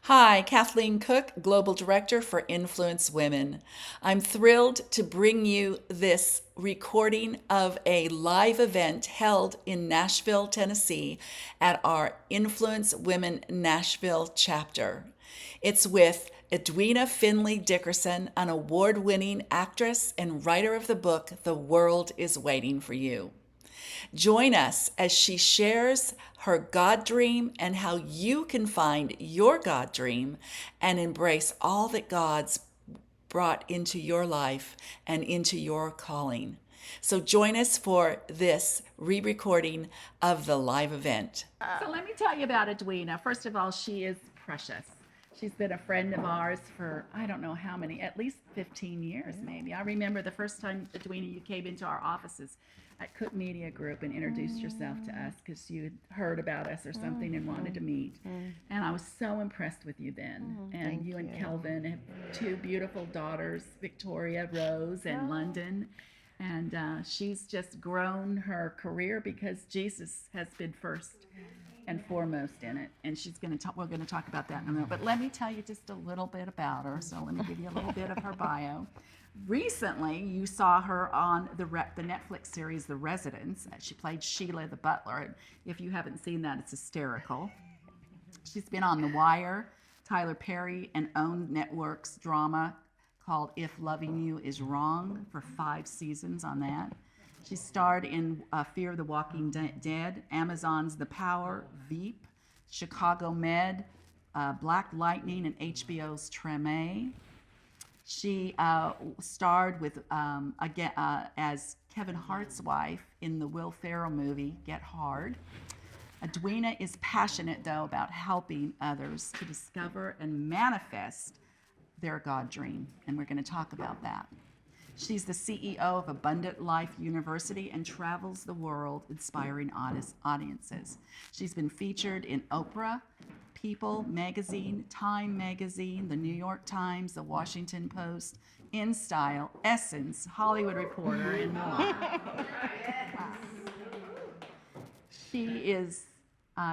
Hi, Kathleen Cooke, Global Director for Influence Women. I'm thrilled to bring you this recording of a live event held in Nashville, Tennessee at our Influence Women Nashville chapter. It's with Edwina Findley Dickerson, an award-winning actress and writer of the book, The World is Waiting for You. Join us as she shares her God dream and how you can find your God dream and embrace all that God's brought into your life and into your calling. So join us for this re-recording of the live event. So let me tell you about Edwina. First of all, she is precious. She's been a friend of ours for, I don't know how many, at least 15 years maybe. I remember the first time, Edwina, you came into our offices at Cook Media Group and introduced yourself to us because you had heard about us or something and wanted to meet. And I was so impressed with you then. And you and Kelvin have two beautiful daughters, Victoria, Rose, and London. And she's just grown her career because Jesus has been first and foremost in it. And we're going to talk about that in a minute. But let me tell you just a little bit about her. So let me give you a little bit of her bio. Recently, you saw her on the Netflix series The Residents. She played Sheila the butler. And if you haven't seen that, it's hysterical. She's been on The Wire, Tyler Perry, and OWN Network's drama called If Loving You Is Wrong for 5 seasons on that. She starred in Fear of the Walking Dead, Amazon's The Power, Veep, Chicago Med, Black Lightning, and HBO's Treme. She starred with as Kevin Hart's wife in the Will Ferrell movie Get Hard. Edwina is passionate, though, about helping others to discover and manifest their God dream, and we're going to talk about that. She's the CEO of Abundant Life University and travels the world inspiring audiences. She's been featured in Oprah, People Magazine, Time Magazine, the New York Times, the Washington Post, InStyle, Essence, Hollywood Reporter, and more. She is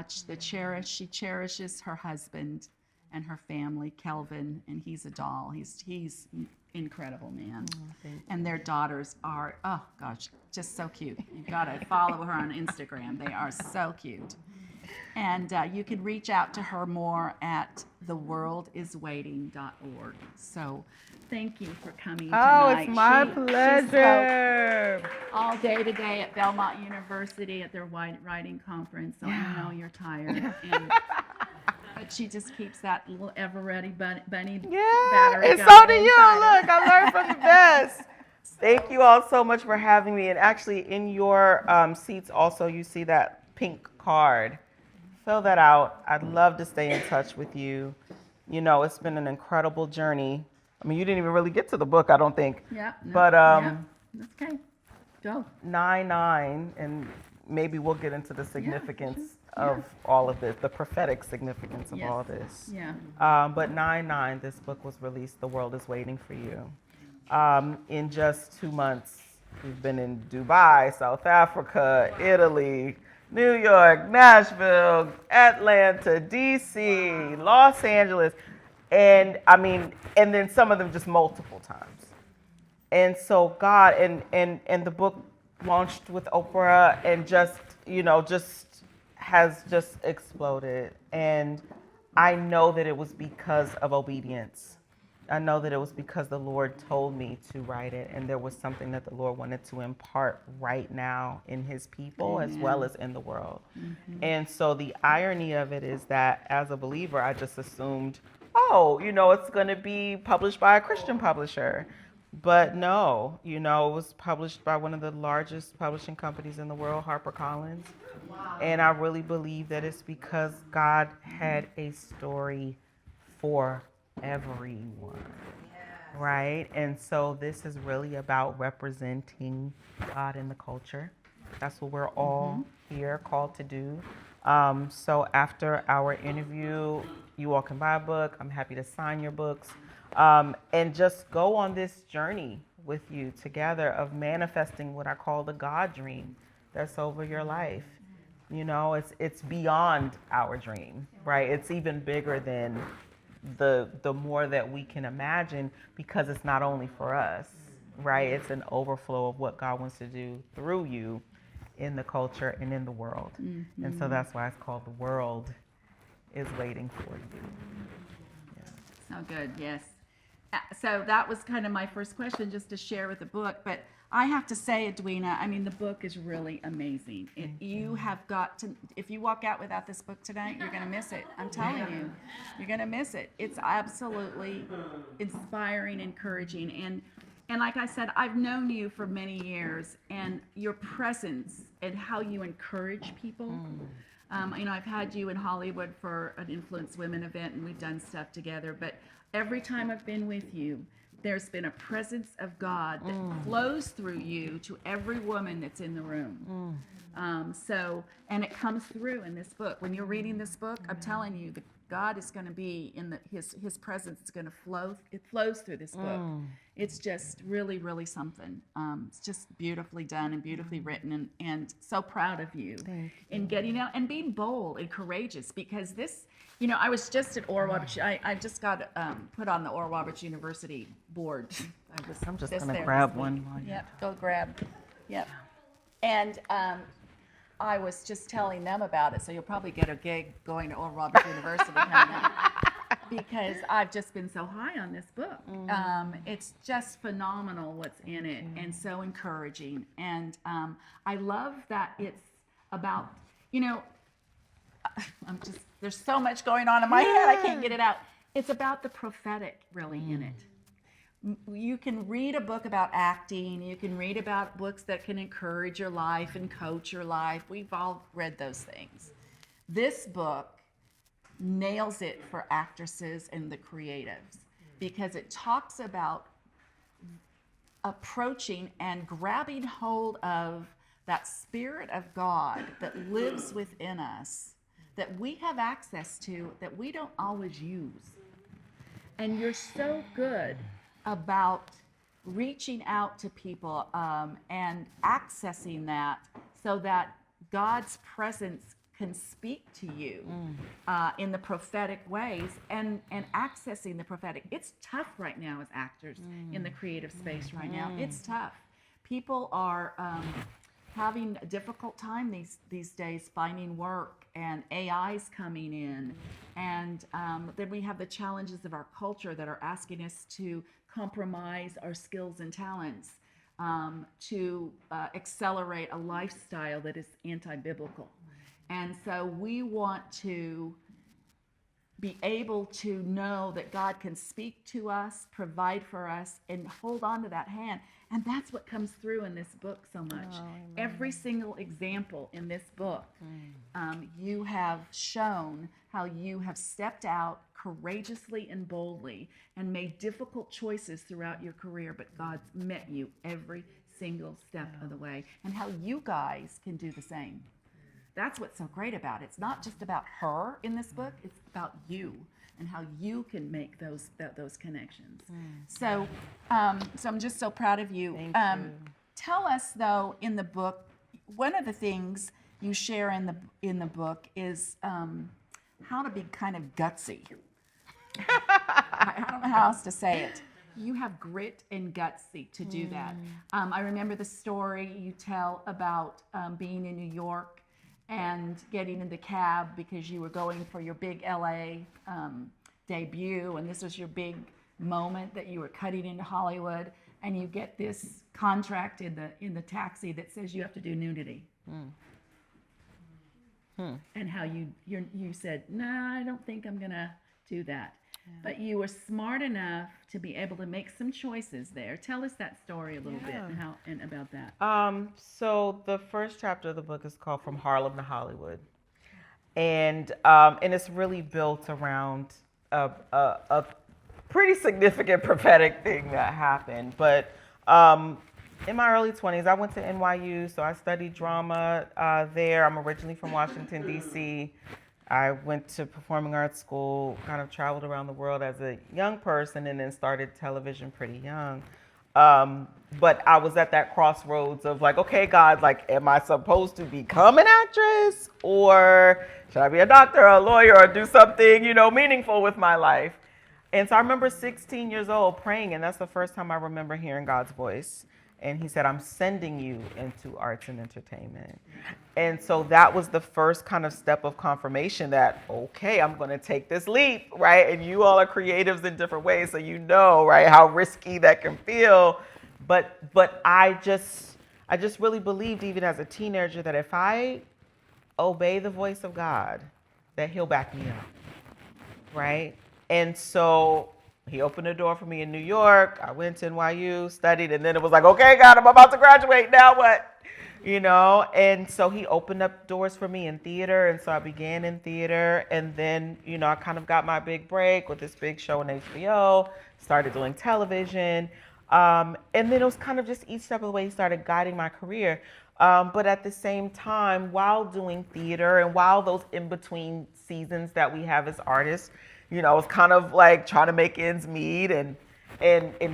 she cherishes her husband and her family, Kelvin, and he's a doll. He's incredible, man. And their daughters are, oh gosh, just so cute. You've got to follow her on Instagram. They are so cute. And you can reach out to her more at theworldiswaiting.org. So thank you for coming tonight. Oh, it's my pleasure. She spoke all day today at Belmont University at their writing conference. So I know you're tired. But she just keeps that little ever-ready bunny battery And going so do you. inside. Look, I learned from the best. Thank you all so much for having me. And actually, in your seats also, you see that pink card. Fill that out. I'd love to stay in touch with you. You know, it's been an incredible journey. I mean, you didn't even really get to the book, I don't think. Yeah. No, But that's okay. Go. 9/9, and maybe we'll get into the significance of all of this, the prophetic significance of all this. Yeah. But 9/9, this book was released. The World is Waiting for You. In just 2 months, we've been in Dubai, South Africa, Italy, New York, Nashville, Atlanta, DC, Los Angeles, and then some of them just multiple times. And so God, and the book launched with Oprah, and just has just exploded. And I know that it was because of obedience. I know that it was because the Lord told me to write it, and there was something that the Lord wanted to impart right now in his people as well as in the world. And so the irony of it is that as a believer, I just assumed, it's going to be published by a Christian publisher. But no, it was published by one of the largest publishing companies in the world, HarperCollins. Wow. And I really believe that it's because God had a story for everyone, right? And so this is really about representing God in the culture. That's what we're all here called to do. So after our interview, you all can buy a book. I'm happy to sign your books. And just go on this journey with you together of manifesting what I call the God dream that's over your life. It's beyond our dream, right? It's even bigger than the more that we can imagine, because it's not only for us, right? It's an overflow of what God wants to do through you in the culture and in the world. Mm-hmm. And so that's why it's called The World is Waiting for You. Yeah. So good, yes. So that was kind of my first question, just to share with the book. But I have to say, Edwina, I mean, the book is really amazing. You have got to, if you walk out without this book tonight, you're going to miss it. I'm telling you, you're going to miss it. It's absolutely inspiring, encouraging. And like I said, I've known you for many years, and your presence and how you encourage people. I've had you in Hollywood for an Influence Women event, and we've done stuff together. But every time I've been with you, there's been a presence of God that flows through you to every woman that's in the room. And it comes through in this book. When you're reading this book, I'm telling you, God is going to be in his presence is going to flow. It flows through this book. It's just really, really something. It's just beautifully done and beautifully written, and so proud of you in getting out and being bold and courageous, because this, I was just at Oral Roberts. I just got put on the Oral Roberts University board. I'm just going to grab one. Yep, go grab. Yep. And I was just telling them about it, so you'll probably get a gig going to Oral Roberts University coming up, because I've just been so high on this book. It's just phenomenal what's in it, and so encouraging. And I love that it's about, there's so much going on in my head, I can't get it out. It's about the prophetic, really, in it. You can read a book about acting. You can read about books that can encourage your life and coach your life. We've all read those things. This book nails it for actresses and the creatives, because it talks about approaching and grabbing hold of that Spirit of God that lives within us, that we have access to, that we don't always use. And you're so good about reaching out to people and accessing that, so that God's presence can speak to you in the prophetic ways, and accessing the prophetic. It's tough right now as actors in the creative space right now. It's tough. People are having a difficult time these days finding work, and AI's coming in. And then we have the challenges of our culture that are asking us to compromise our skills and talents to accelerate a lifestyle that is anti-biblical. And so we want to be able to know that God can speak to us, provide for us, and hold on to that hand. And that's what comes through in this book so much. Every single example in this book, you have shown how you have stepped out courageously and boldly and made difficult choices throughout your career, but God's met you every single step of the way, and how you guys can do the same. That's what's so great about it. It's not just about her in this book, it's about you and how you can make those connections. So I'm just so proud of you. Thank you. Tell us, though, in the book, one of the things you share in the book is how to be kind of gutsy. I don't know how else to say it. You have grit and gutsy to do that. I remember the story you tell about being in New York and getting in the cab because you were going for your big LA debut, and this was your big moment that you were cutting into Hollywood, and you get this contract in the taxi that says you have to do nudity. And how you said, "Nah, I don't think I'm gonna do that." But you were smart enough to be able to make some choices there. Tell us that story a little bit and about that. So the first chapter of the book is called From Harlem to Hollywood. And it's really built around a pretty significant prophetic thing that happened. But in my early 20s, I went to NYU, so I studied drama there. I'm originally from Washington, D.C. I went to performing arts school, kind of traveled around the world as a young person, and then started television pretty young. But I was at that crossroads of like, okay, God, like, am I supposed to become an actress, or should I be a doctor or a lawyer or do something, meaningful with my life? And so I remember 16 years old praying, and that's the first time I remember hearing God's voice. And he said, I'm sending you into arts and entertainment. And so that was the first kind of step of confirmation that, okay, I'm going to take this leap, right? And you all are creatives in different ways, so you know, right, how risky that can feel. But I just really believed, even as a teenager, that if I obey the voice of God, that he'll back me up, right? And so he opened the door for me in New York. I went to NYU, studied, and then it was like, okay, God, I'm about to graduate. Now what? You know? And so he opened up doors for me in theater. And so I began in theater. And then, you know, I kind of got my big break with this big show on HBO, started doing television. And then it was kind of just each step of the way he started guiding my career. But at the same time, while doing theater and while those in-between seasons that we have as artists, you know, I was kind of like trying to make ends meet and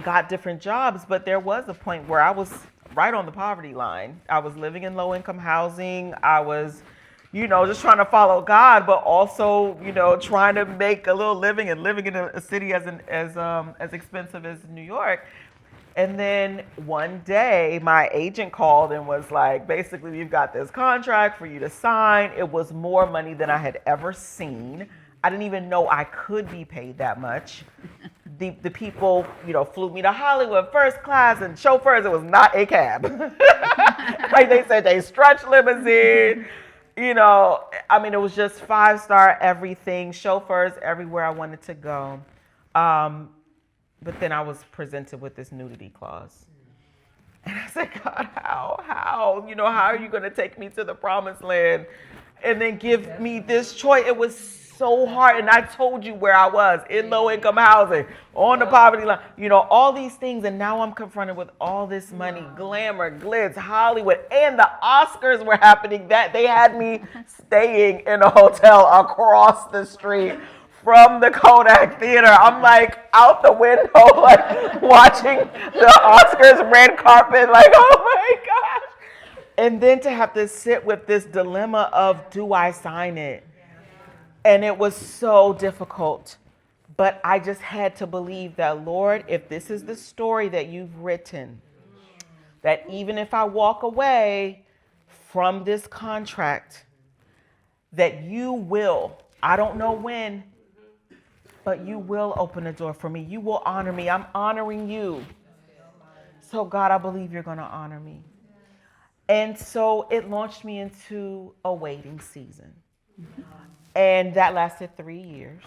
got different jobs. But there was a point where I was right on the poverty line. I was living in low-income housing. I was, you know, just trying to follow God, but also, you know, trying to make a little living and living in a city as expensive as New York. And then one day my agent called and was like, basically, we've got this contract for you to sign. It was more money than I had ever seen. I didn't even know I could be paid that much. The people, you know, flew me to Hollywood first class and chauffeurs. It was not a cab. Like they said, they stretch limousine. You know, I mean, it was just 5-star everything, chauffeurs everywhere I wanted to go. But then I was presented with this nudity clause. And I said, God, how? You know, how are you going to take me to the promised land and then give me this choice? It was so hard. And I told you where I was, in low-income housing, on the poverty line, you know, all these things. And now I'm confronted with all this money, glamour, glitz, Hollywood, and the Oscars were happening. That they had me staying in a hotel across the street from the Kodak Theater. I'm like out the window, like watching the Oscars red carpet, like, oh my gosh. And then to have to sit with this dilemma of, do I sign it? And it was so difficult. But I just had to believe that, Lord, if this is the story that you've written, that even if I walk away from this contract, that you will, I don't know when, but you will open a door for me. You will honor me. I'm honoring you. So God, I believe you're going to honor me. And so it launched me into a waiting season. And that lasted 3 years.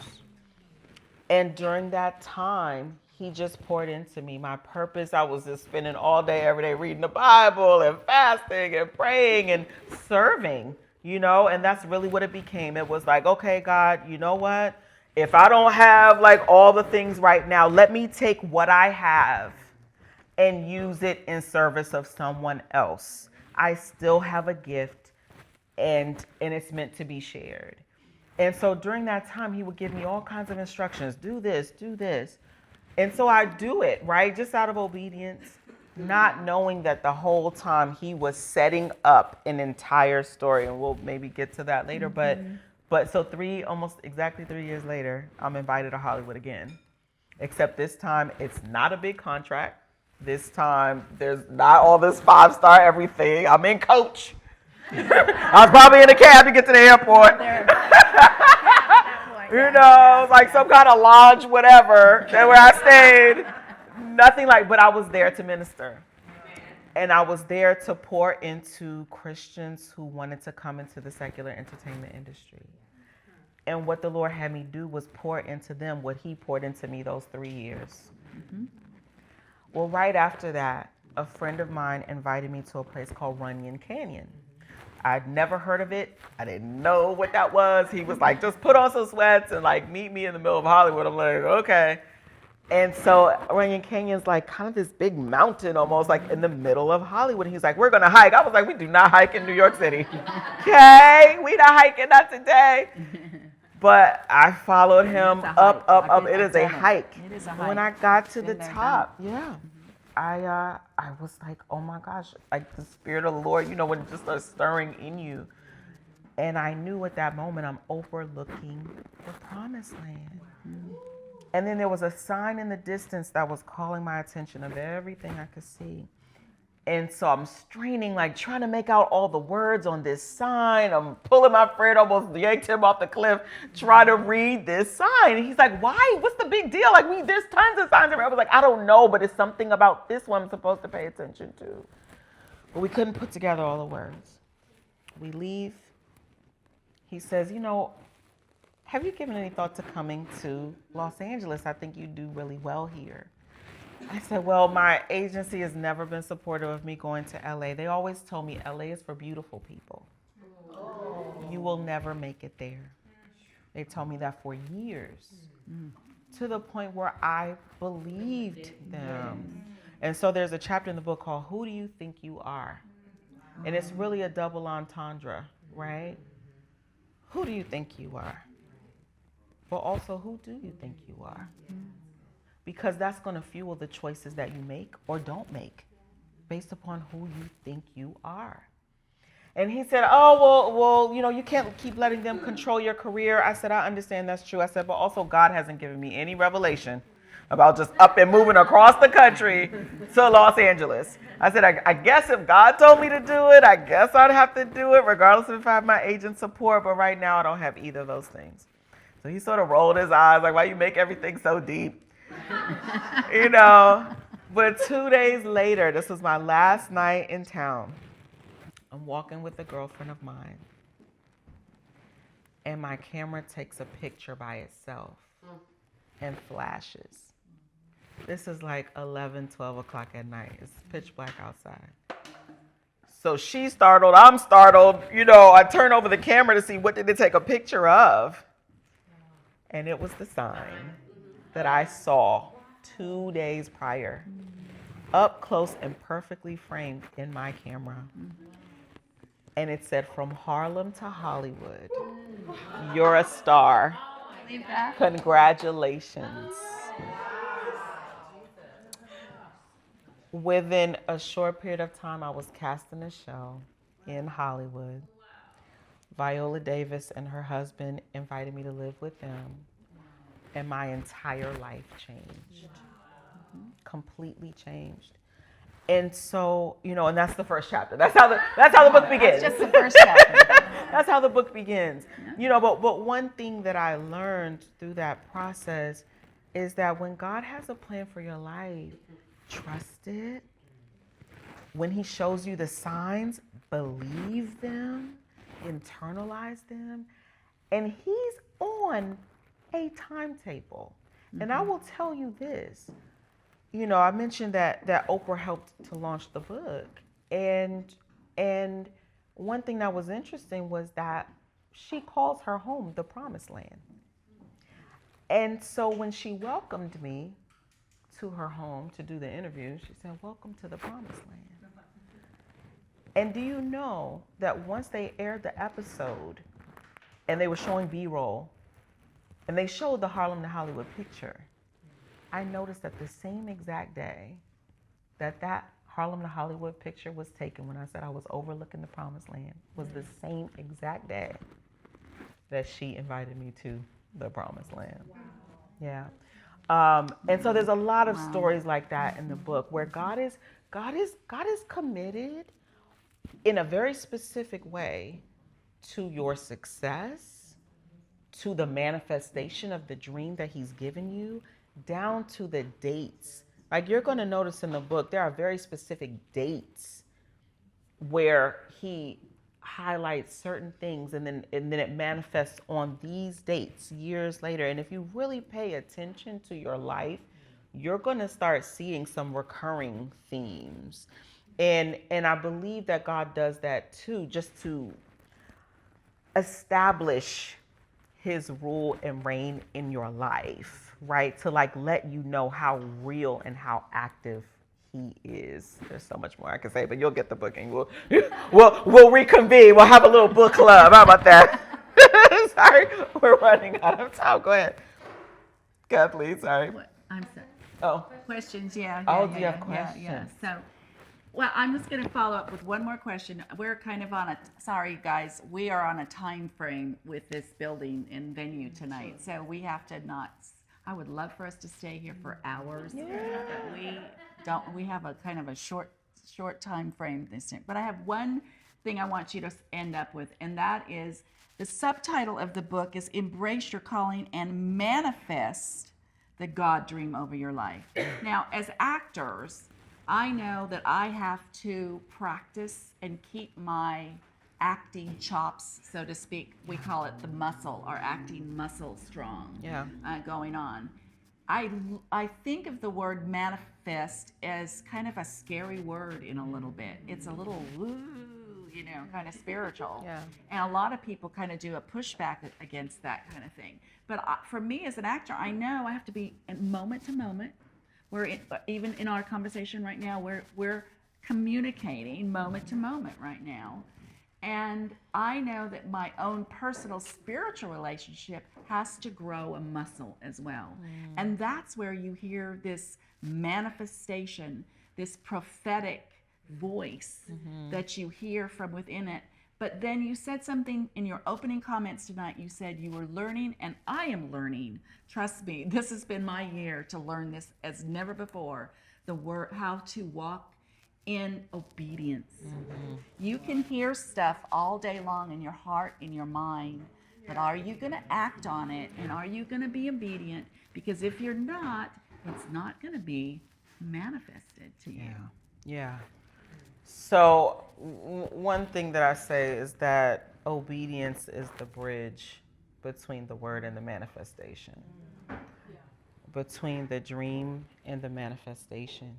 And during that time, he just poured into me. My purpose, I was just spending all day, every day reading the Bible and fasting and praying and serving, you know, and that's really what it became. It was like, okay, God, you know what? If I don't have like all the things right now, let me take what I have and use it in service of someone else. I still have a gift and it's meant to be shared. And so during that time, he would give me all kinds of instructions. Do this, do this. And so I do it, right? Just out of obedience, not knowing that the whole time he was setting up an entire story. And we'll maybe get to that later. But so almost exactly 3 years later, I'm invited to Hollywood again. Except this time, it's not a big contract. This time, there's not all this 5-star everything. I'm in coach. I was probably in a cab to get to the airport. You know, like some kind of lodge, whatever, where I stayed. Nothing like, but I was there to minister. And I was there to pour into Christians who wanted to come into the secular entertainment industry. And what the Lord had me do was pour into them what he poured into me those 3 years. Mm-hmm. Well, right after that, a friend of mine invited me to a place called Runyon Canyon. I'd never heard of it. I didn't know what that was. He was like, just put on some sweats and like meet me in the middle of Hollywood. I'm like, okay. And so Runyon Canyon's like kind of this big mountain almost like in the middle of Hollywood. And he's like, we're going to hike. I was like, we do not hike in New York City. Okay, we not hiking, not today. But I followed him up. It is a hike. It is a hike. When I got to the top, I was like, oh my gosh, like the Spirit of the Lord, you know, when it just starts stirring in you. And I knew at that moment I'm overlooking the promised land. And then there was a sign in the distance that was calling my attention of everything I could see. And so I'm straining, like trying to make out all the words on this sign. I'm pulling my friend, almost yanked him off the cliff, trying to read this sign. And he's like, why? What's the big deal? Like, there's tons of signs. I was like, I don't know, but it's something about this one I'm supposed to pay attention to. But we couldn't put together all the words. We leave. He says, have you given any thought to coming to Los Angeles? I think you do really well here. I said, well, my agency has never been supportive of me going to LA. They always told me LA is for beautiful people. You will never make it there. They told me that for years, to the point where I believed them. And so there's a chapter in the book called Who Do You Think You Are? And it's really a double entendre, right? Who do you think you are? But also, who do you think you are? Because that's going to fuel the choices that you make or don't make based upon who you think you are. And he said, oh, well, you can't keep letting them control your career. I said, I understand that's true. I said, but also God hasn't given me any revelation about just up and moving across the country to Los Angeles. I said, I guess if God told me to do it, I guess I'd have to do it regardless of if I have my agent support. But right now I don't have either of those things. So he sort of rolled his eyes like, why you make everything so deep? But 2 days later, this was my last night in town. I'm walking with a girlfriend of mine, and my camera takes a picture by itself and flashes. This is like 11, 12 o'clock at night. It's pitch black outside. So she's startled, I'm startled. I turn over the camera to see what did it take a picture of. And it was the sign that I saw 2 days prior, up close and perfectly framed in my camera. And it said, from Harlem to Hollywood, you're a star. Congratulations. Within a short period of time, I was cast in a show in Hollywood. Viola Davis and her husband invited me to live with them. And my entire life changed. Completely changed. And so, and that's the first chapter. That's how the book begins. That's just the first chapter. That's how the book begins. But one thing that I learned through that process is that when God has a plan for your life, trust it. When he shows you the signs, believe them, internalize them. And he's on a timetable. And I will tell you this. I mentioned that Oprah helped to launch the book. And one thing that was interesting was that she calls her home the Promised Land. And so when she welcomed me to her home to do the interview, she said, welcome to the Promised Land. And do you know that once they aired the episode and they were showing B-roll and they showed the Harlem to Hollywood picture, I noticed that the same exact day that Harlem to Hollywood picture was taken when I said I was overlooking the Promised Land was the same exact day that she invited me to the Promised Land. Wow. Yeah. And so there's a lot of stories like that in the book where God is committed in a very specific way to your success, to the manifestation of the dream that he's given you, down to the dates. Like you're going to notice in the book, there are very specific dates where he highlights certain things and then it manifests on these dates years later. And if you really pay attention to your life, you're going to start seeing some recurring themes. And I believe that God does that too, just to establish his rule and reign in your life, right? To let you know how real and how active he is. There's so much more I can say, but you'll get the book and we'll reconvene. We'll have a little book club. How about that? Sorry, we're running out of time. Go ahead, Kathleen. Sorry. I'm sorry. Oh. Questions? Yeah. Do you have questions? Yeah. So, well, I'm just going to follow up with one more question. We're kind of sorry guys, we are on a time frame with this building and venue tonight. So we have to not I would love for us to stay here for hours. Yeah. But we have a kind of a short time frame this time. But I have one thing I want you to end up with, and that is the subtitle of the book is Embrace Your Calling and Manifest the God Dream over your life. Now, as actors, I know that I have to practice and keep my acting chops, so to speak. We call it the muscle, our acting muscle strong. Yeah. Going on. I think of the word manifest as kind of a scary word in a little bit. It's a little woo, kind of spiritual. Yeah. And a lot of people kind of do a pushback against that kind of thing. But for me as an actor, I know I have to be moment to moment. Even in our conversation right now, we're communicating moment to moment right now. And I know that my own personal spiritual relationship has to grow a muscle as well. And that's where you hear this manifestation, this prophetic voice that you hear from within it. But then you said something in your opening comments tonight. You said you were learning, and I am learning. Trust me, this has been my year to learn this as never before. The word, how to walk in obedience. You can hear stuff all day long in your heart, in your mind, but are you going to act on it, and are you going to be obedient? Because if you're not, it's not going to be manifested to you. Yeah. So one thing that I say is that obedience is the bridge between the word and the manifestation, between the dream and the manifestation.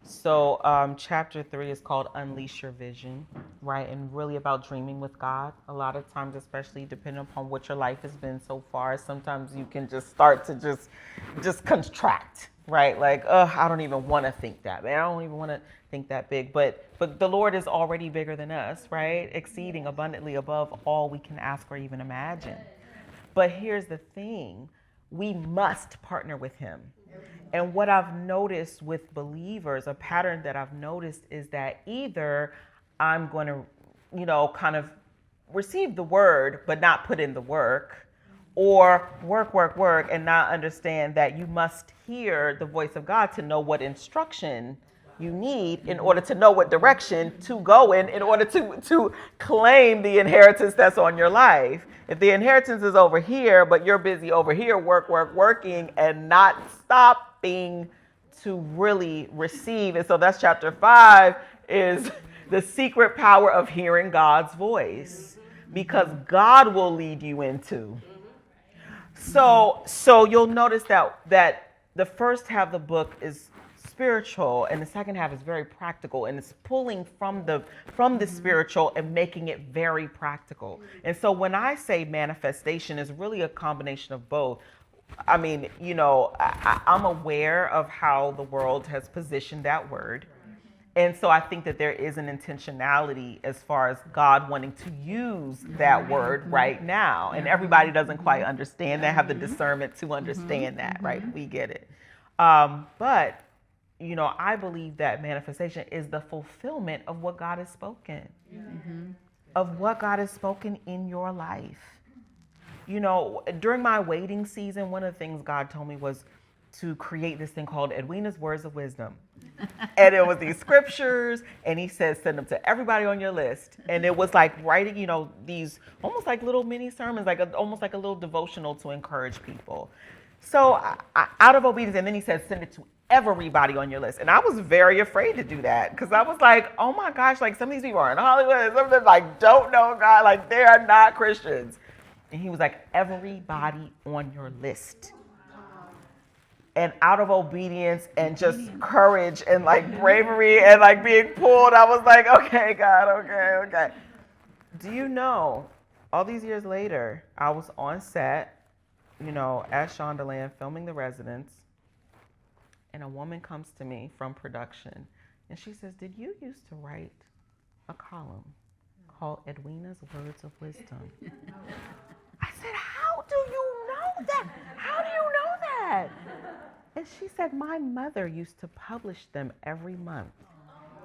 So chapter 3 is called Unleash Your Vision, right? And really about dreaming with God. A lot of times, especially depending upon what your life has been so far, sometimes you can just start to just contract, right? Like, I don't even want to think that, man. I don't even want to think that big. But the Lord is already bigger than us, right? Exceeding abundantly above all we can ask or even imagine. But here's the thing. We must partner with him. And what I've noticed with believers, a pattern that I've noticed is that either I'm going to, kind of receive the word, but not put in the work, or work, and not understand that you must hear the voice of God to know what instruction you need in order to know what direction to go in order to claim the inheritance that's on your life. If the inheritance is over here, but you're busy over here, working and not stopping to really receive. And so that's chapter 5 is the secret power of hearing God's voice, because God will lead you into. So you'll notice that the first half of the book is spiritual and the second half is very practical, and it's pulling from the spiritual and making it very practical. And so when I say manifestation, is really a combination of both. I mean, I'm aware of how the world has positioned that word. And so I think that there is an intentionality as far as God wanting to use that word right now. And everybody doesn't quite understand that, have the discernment to understand that, right? We get it. But I believe that manifestation is the fulfillment of what God has spoken, of what God has spoken in your life. During my waiting season, one of the things God told me was to create this thing called Edwina's Words of Wisdom. And it was these scriptures, and he says, send them to everybody on your list. And it was like writing, these almost like little mini sermons, almost like a little devotional to encourage people. So I, out of obedience, and then he says, send it to everybody on your list. And I was very afraid to do that, because I was like, oh my gosh, like some of these people are in Hollywood, and some of them like don't know God, like they are not Christians. And he was like, everybody on your list. And out of obedience and just courage and like bravery and like being pulled, I was like, okay, God, okay. Do you know, all these years later, I was on set, at Shondaland filming The Residents, and a woman comes to me from production and she says, did you used to write a column called Edwina's Words of Wisdom? I said, how do you know that? How do you know that? And she said, my mother used to publish them every month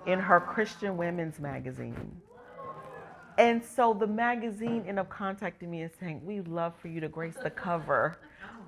in her Christian women's magazine. And so the magazine ended up contacting me and saying, we'd love for you to grace the cover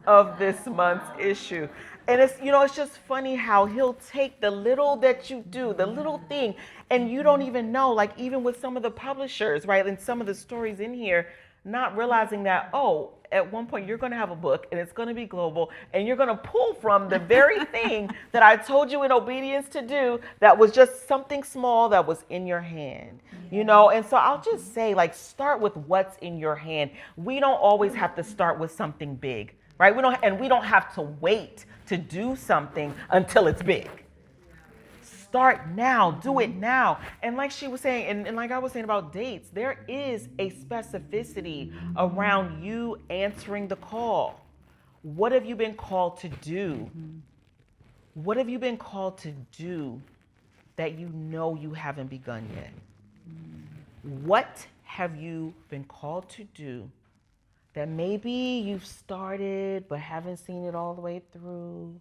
of this month's issue. And it's, it's just funny how he'll take the little that you do, the little thing, and you don't even know, like even with some of the publishers, right? And some of the stories in here, not realizing that, oh, at one point you're going to have a book and it's going to be global and you're going to pull from the very thing that I told you in obedience to do that was just something small that was in your hand, And so I'll just say, like, start with what's in your hand. We don't always have to start with something big, right? We don't have to wait to do something until it's big. Start now, do it now. And like she was saying, and like I was saying about dates, there is a specificity around you answering the call. What have you been called to do? What have you been called to do that you know you haven't begun yet? What have you been called to do that maybe you've started but haven't seen it all the way through?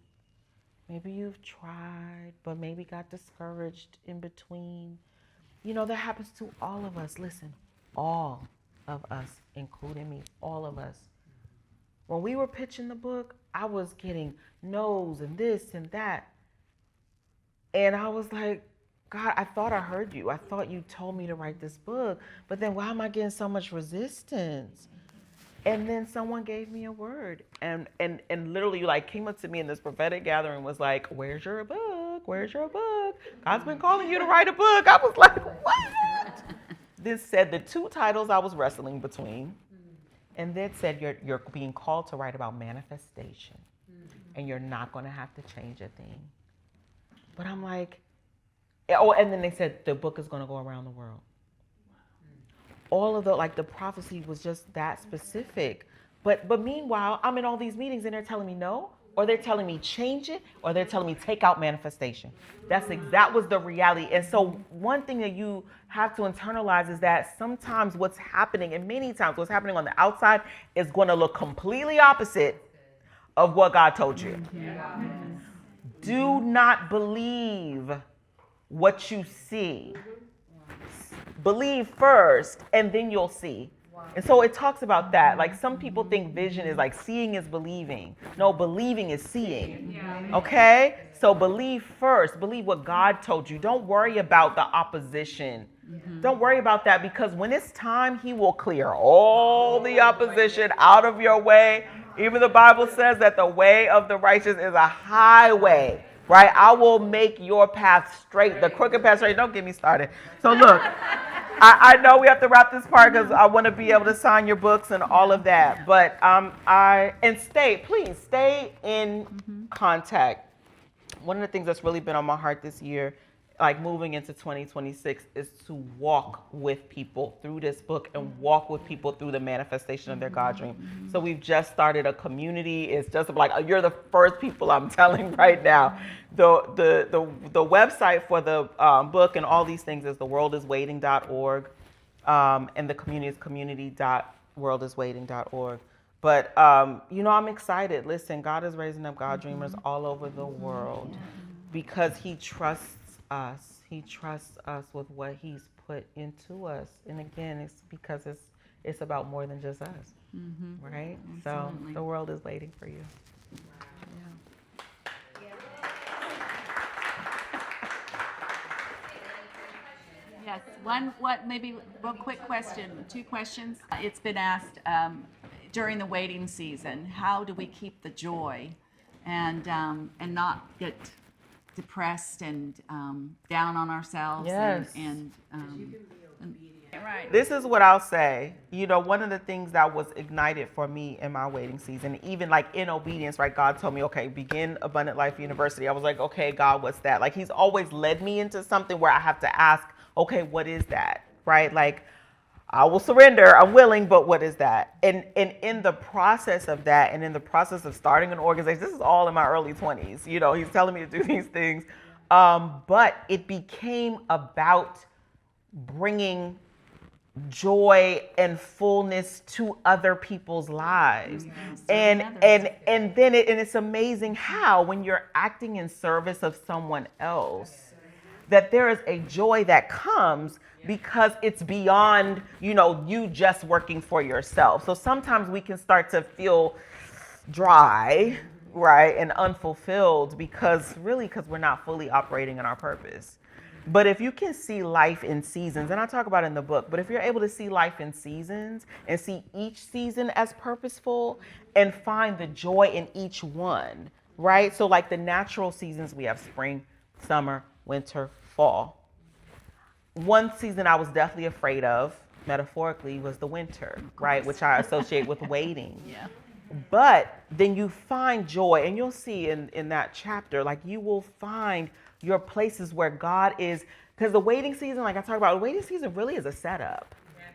Maybe you've tried, but maybe got discouraged in between. That happens to all of us. Listen, all of us, including me, all of us. When we were pitching the book, I was getting no's and this and that. And I was like, God, I thought I heard you. I thought you told me to write this book. But then why am I getting so much resistance? And then someone gave me a word and literally like came up to me in this prophetic gathering, was like, where's your book? Where's your book? God's been calling you to write a book. I was like, what? This said the two titles I was wrestling between. And then said you're being called to write about manifestation. And you're not going to have to change a thing. But I'm like, oh, and then they said the book is going to go around the world. All of the prophecy was just that specific. But meanwhile, I'm in all these meetings and they're telling me no, or they're telling me change it, or they're telling me take out manifestation. That was the reality. And so one thing that you have to internalize is that sometimes what's happening, and many times what's happening on the outside is going to look completely opposite of what God told you. Mm-hmm. Do not believe what you see. Believe first, and then you'll see. And so it talks about that. Like some people think vision is like seeing is believing. No, believing is seeing. Okay? So believe first. Believe what God told you. Don't worry about the opposition. Don't worry about that, because when it's time, he will clear all the opposition out of your way. Even the Bible says that the way of the righteous is a highway. Right? I will make your path straight. The crooked path straight. Don't get me started. So look, I know we have to wrap this part because I want to be able to sign your books and all of that. But please stay in contact. One of the things that's really been on my heart this year, like moving into 2026, is to walk with people through this book and walk with people through the manifestation of their God dream. So we've just started a community. It's just like, you're the first people I'm telling right now. The website for the book and all these things is theworldiswaiting.org, and the community is community.worldiswaiting.org. But I'm excited. Listen, God is raising up God dreamers all over the world because he trusts us. He trusts us with what he's put into us. And again, it's because it's about more than just us, right? Absolutely. So the world is waiting for you. Yes, maybe real quick question, 2 questions. It's been asked during the waiting season, how do we keep the joy and not get depressed and down on ourselves? Yes. Right. This is what I'll say. One of the things that was ignited for me in my waiting season, even like in obedience, right? God told me, okay, begin Abundant Life University. I was like, okay, God, what's that? Like he's always led me into something where I have to ask, okay, what is that? Right? Like I will surrender, I'm willing, but what is that? And in the process of that, and in the process of starting an organization, this is all in my early 20s, he's telling me to do these things. But it became about bringing joy and fullness to other people's lives. And then it's amazing how when you're acting in service of someone else, that there is a joy that comes because it's beyond, you just working for yourself. So sometimes we can start to feel dry, right, and unfulfilled because we're not fully operating in our purpose. But if you can see life in seasons, and I talk about it in the book, but if you're able to see life in seasons and see each season as purposeful and find the joy in each one, right? So like the natural seasons, we have spring, summer, winter, fall. One season I was definitely afraid of, metaphorically, was the winter, right? Which I associate with waiting. Yeah. But then you find joy, and you'll see in that chapter, like you will find your places where God is, because the waiting season, like I talk about, the waiting season really is a setup.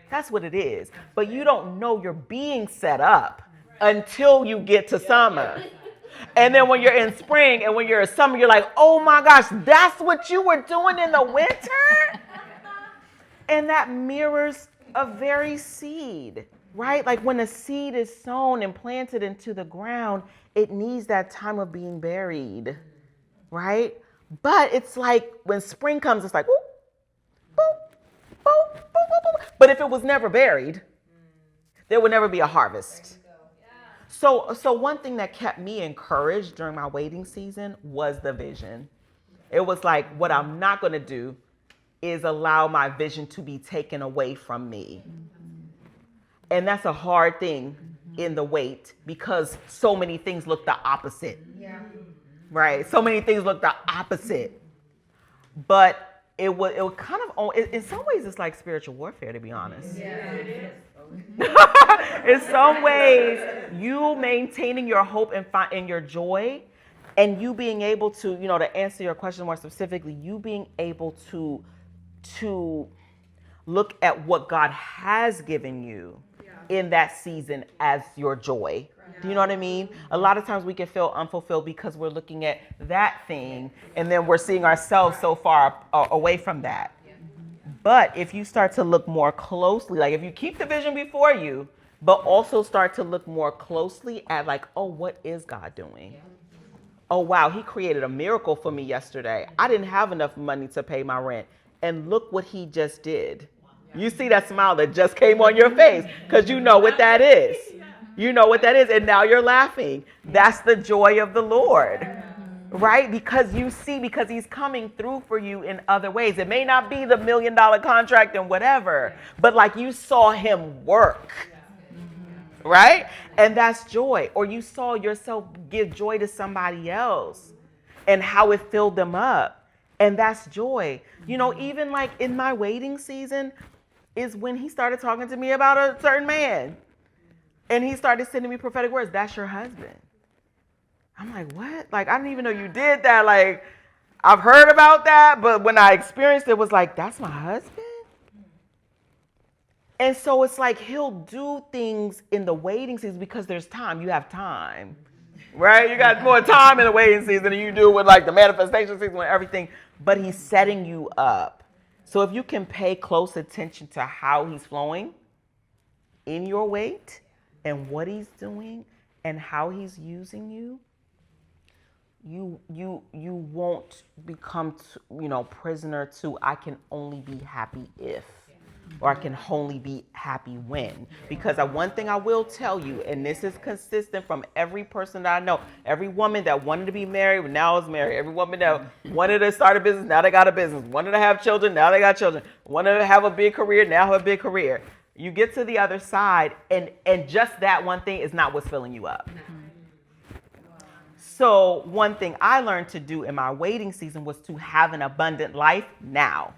That's what it is. But you don't know you're being set up until you get to summer. And then when you're in spring and when you're in summer, you're like, oh my gosh, that's what you were doing in the winter? And that mirrors a very seed, right? Like when a seed is sown and planted into the ground, it needs that time of being buried, right? But it's like when spring comes, it's like, whoop, boop, boop, boop, boop, boop. But if it was never buried, there would never be a harvest. So one thing that kept me encouraged during my waiting season was the vision. It was like, what I'm not going to do is allow my vision to be taken away from me. And that's a hard thing in the wait because so many things look the opposite. Yeah. Right? So many things look the opposite. But it would kind of, in some ways, it's like spiritual warfare, to be honest. Yeah, it is. In some ways, you maintaining your hope and your joy, and you being able to, to answer your question more specifically, you being able to look at what God has given you in that season as your joy. Do you know what I mean? A lot of times we can feel unfulfilled because we're looking at that thing and then we're seeing ourselves so far away from that. But if you start to look more closely, like if you keep the vision before you, but also start to look more closely at like, oh, what is God doing? Oh, wow, he created a miracle for me yesterday. I didn't have enough money to pay my rent. And look what he just did. You see that smile that just came on your face because you know what that is. You know what that is. And now you're laughing. That's the joy of the Lord, right? Because he's coming through for you in other ways. It may not be the $1 million contract and whatever, but like you saw him work, right? And that's joy. Or you saw yourself give joy to somebody else and how it filled them up. And that's joy. Even like in my waiting season is when he started talking to me about a certain man. And he started sending me prophetic words. That's your husband. I'm like, what? Like, I didn't even know you did that. Like, I've heard about that. But when I experienced it, it was like, that's my husband? And so it's like he'll do things in the waiting season because there's time. You have time. Right? You got more time in the waiting season than you do with like the manifestation season and everything. But he's setting you up. So if you can pay close attention to how he's flowing in your wait and what he's doing and how he's using you, you won't become prisoner to I can only be happy if. Or I can only be happy when. Because one thing I will tell you, and this is consistent from every person that I know, every woman that wanted to be married, now is married. Every woman that wanted to start a business, now they got a business. Wanted to have children, now they got children. Wanted to have a big career, now have a big career. You get to the other side, and just that one thing is not what's filling you up. So one thing I learned to do in my waiting season was to have an abundant life now.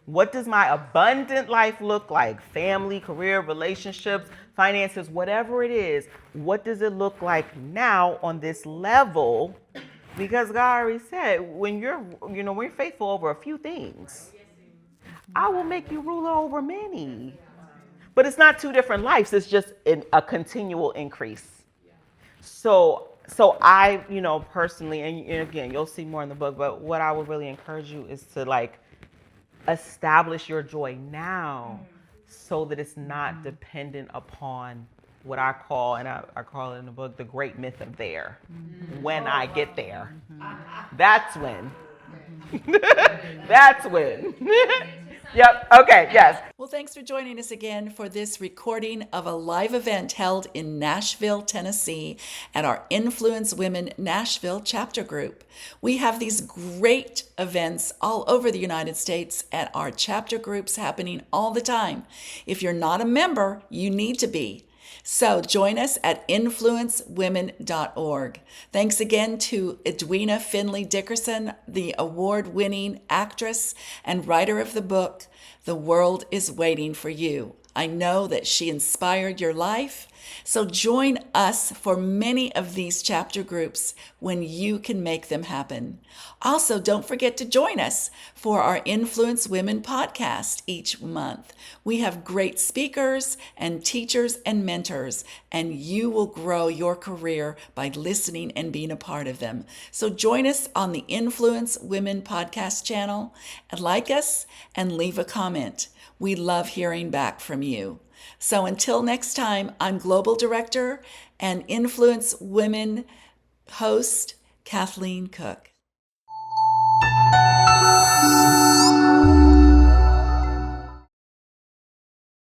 What does my abundant life look like? Family, career, relationships, finances, whatever it is. What does it look like now on this level? Because God already said, when you're faithful over a few things, I will make you ruler over many. But it's not two different lives. It's just a continual increase. So I, personally, and again, you'll see more in the book, but what I would really encourage you is to like, establish your joy now so that it's not dependent upon what I call, and I call it in the book, the great myth of there. When I get there. That's when. That's when. Yep. Okay. Yes. Well, thanks for joining us again for this recording of a live event held in Nashville, Tennessee at our Influence Women Nashville chapter group. We have these great events all over the United States at our chapter groups happening all the time. If you're not a member, you need to be. So join us at influencewomen.org. Thanks again to Edwina Findley Dickerson, the award-winning actress and writer of the book, The World is Waiting for You. I know that she inspired your life. So join us for many of these chapter groups when you can make them happen. Also, don't forget to join us for our Influence Women podcast each month. We have great speakers and teachers and mentors, and you will grow your career by listening and being a part of them. So join us on the Influence Women podcast channel, and like us and leave a comment. We love hearing back from you. So until next time, I'm Global Director and Influence Women host, Kathleen Cooke.